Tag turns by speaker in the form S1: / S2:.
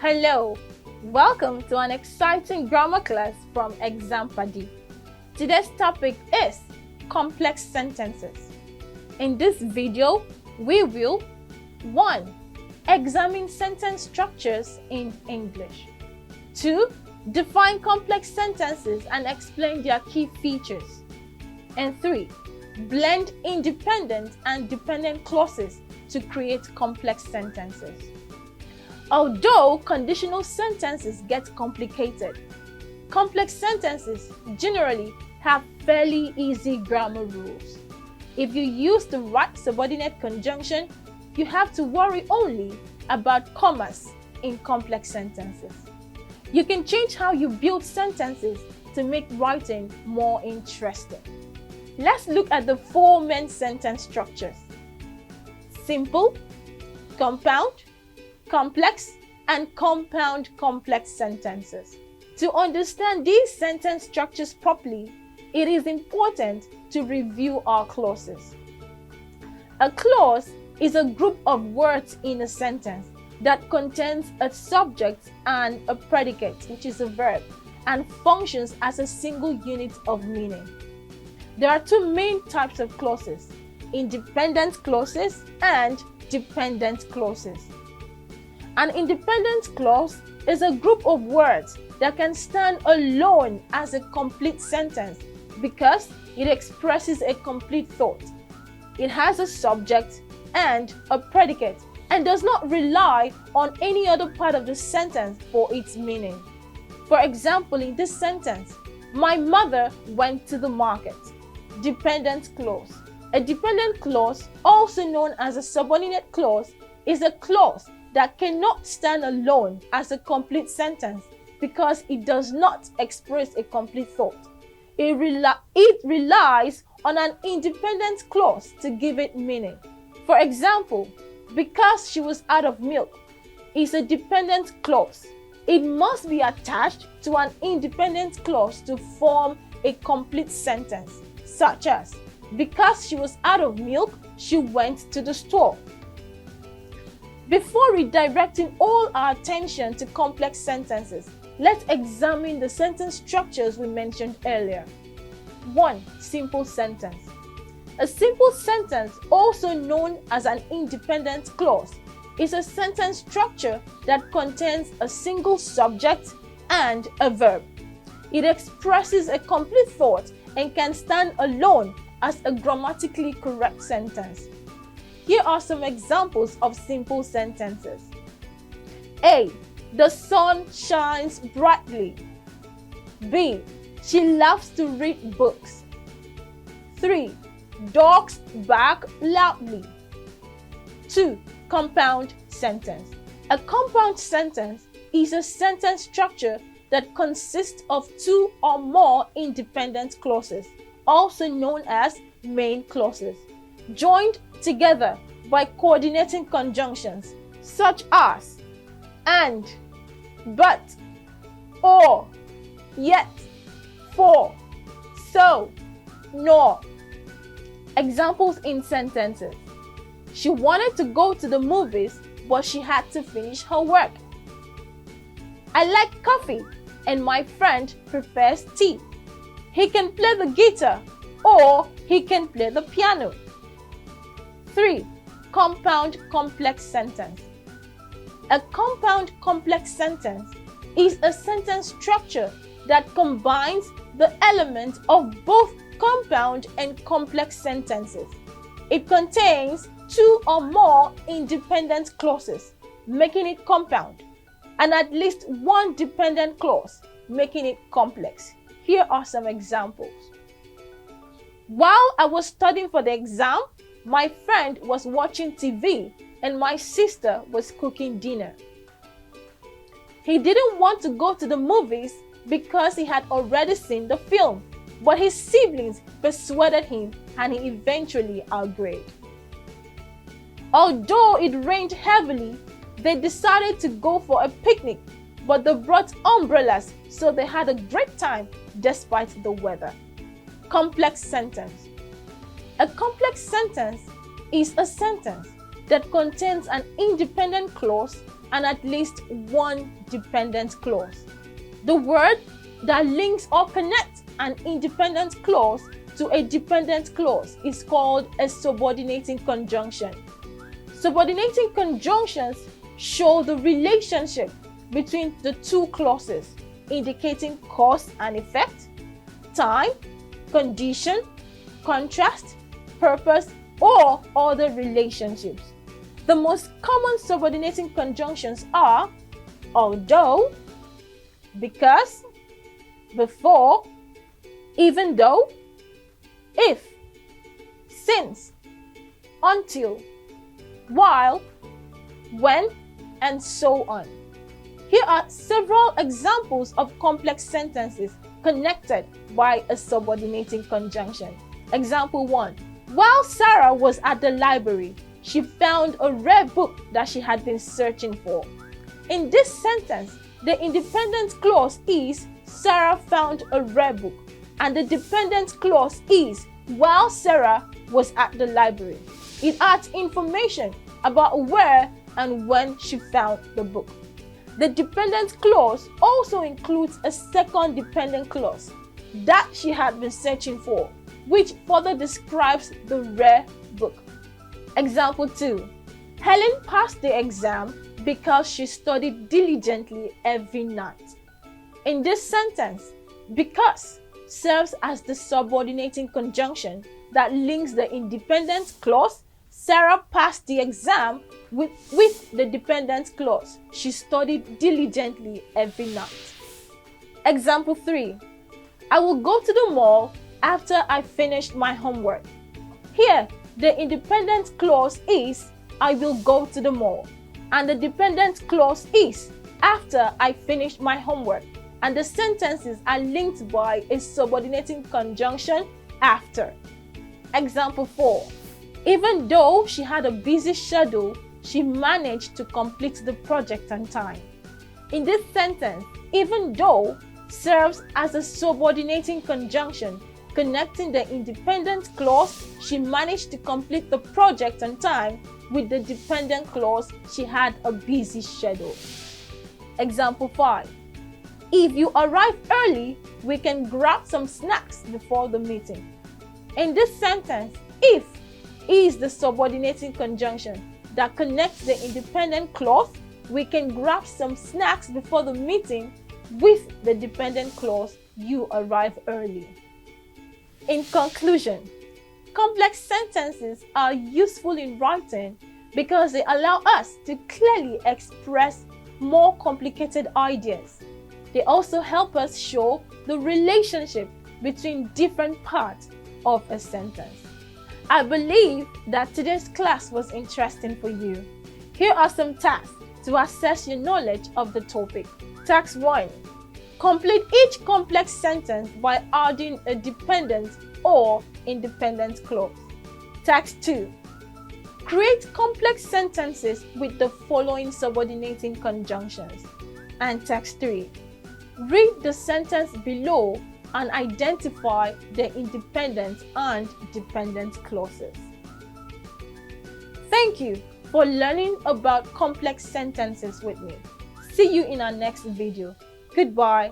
S1: Hello, welcome to an exciting grammar class from ExamPadi. Today's topic is complex sentences. In this video, we will 1. Examine sentence structures in English. 2. Define complex sentences and explain their key features. And 3. Blend independent and dependent clauses to create complex sentences. Although conditional sentences get complicated, complex sentences generally have fairly easy grammar rules. If you use the right subordinate conjunction, you have to worry only about commas in complex sentences. You can change how you build sentences to make writing more interesting. Let's look at the 4 main sentence structures: simple, compound, complex, and compound complex sentences. To understand these sentence structures properly, it is important to review our clauses. A clause is a group of words in a sentence that contains a subject and a predicate, which is a verb, and functions as a single unit of meaning. There are 2 main types of clauses: independent clauses and dependent clauses. An independent clause is a group of words that can stand alone as a complete sentence because it expresses a complete thought. It has a subject and a predicate and does not rely on any other part of the sentence for its meaning. For example, in this sentence, my mother went to the market. Dependent clause. A dependent clause, also known as a subordinate clause, is a clause that cannot stand alone as a complete sentence because it does not express a complete thought. It relies on an independent clause to give it meaning. For example, because she was out of milk is a dependent clause. It must be attached to an independent clause to form a complete sentence, such as, because she was out of milk, she went to the store. Before redirecting all our attention to complex sentences, let's examine the sentence structures we mentioned earlier. 1. Simple sentence. A simple sentence, also known as an independent clause, is a sentence structure that contains a single subject and a verb. It expresses a complete thought and can stand alone as a grammatically correct sentence. Here are some examples of simple sentences. A. The sun shines brightly. B. She loves to read books. 3. Dogs bark loudly. 2. Compound sentence. A compound sentence is a sentence structure that consists of 2 or more independent clauses, also known as main clauses, joined together by coordinating conjunctions such as and, but, or, yet, for, so, nor. Examples in sentences: she wanted to go to the movies, but she had to finish her work. I like coffee, and my friend prefers tea. He can play the guitar, or he can play the piano. 3. Compound complex sentence. A compound complex sentence is a sentence structure that combines the elements of both compound and complex sentences. It contains 2 or more independent clauses, making it compound, and at least 1 dependent clause, making it complex. Here are some examples. While I was studying for the exam, my friend was watching TV and my sister was cooking dinner. He didn't want to go to the movies because he had already seen the film, but his siblings persuaded him and he eventually agreed. Although it rained heavily, they decided to go for a picnic, but they brought umbrellas, so they had a great time despite the weather. Complex sentence. A complex sentence is a sentence that contains an independent clause and at least one dependent clause. The word that links or connects an independent clause to a dependent clause is called a subordinating conjunction. Subordinating conjunctions show the relationship between the two clauses, indicating cause and effect, time, condition, contrast, purpose, or other relationships. The most common subordinating conjunctions are although, because, before, even though, if, since, until, while, when, and so on. Here are several examples of complex sentences connected by a subordinating conjunction. Example 1. While Sarah was at the library, she found a rare book that she had been searching for. In this sentence, the independent clause is Sarah found a rare book, and the dependent clause is while Sarah was at the library. It adds information about where and when she found the book. The dependent clause also includes a second dependent clause that she had been searching for, which further describes the rare book. Example 2. Helen passed the exam because she studied diligently every night. In this sentence, because serves as the subordinating conjunction that links the independent clause Sarah passed the exam with the dependent clause she studied diligently every night. Example 3. I will go to the mall after I finish my homework. Here, the independent clause is I will go to the mall, and the dependent clause is after I finish my homework, and the sentences are linked by a subordinating conjunction after. Example 4. Even though she had a busy schedule, she managed to complete the project on time. In this sentence, even though serves as a subordinating conjunction connecting the independent clause she managed to complete the project on time with the dependent clause she had a busy schedule. Example 5. If you arrive early, we can grab some snacks before the meeting. In this sentence, if is the subordinating conjunction that connects the independent clause we can grab some snacks before the meeting with the dependent clause you arrive early. In conclusion, complex sentences are useful in writing because they allow us to clearly express more complicated ideas. They also help us show the relationship between different parts of a sentence. I believe that today's class was interesting for you. Here are some tasks to assess your knowledge of the topic. Task 1. Complete each complex sentence by adding a dependent or independent clause. Task 2. Create complex sentences with the following subordinating conjunctions. And task 3. Read the sentence below and identify the independent and dependent clauses. Thank you for learning about complex sentences with me. See you in our next video. Goodbye.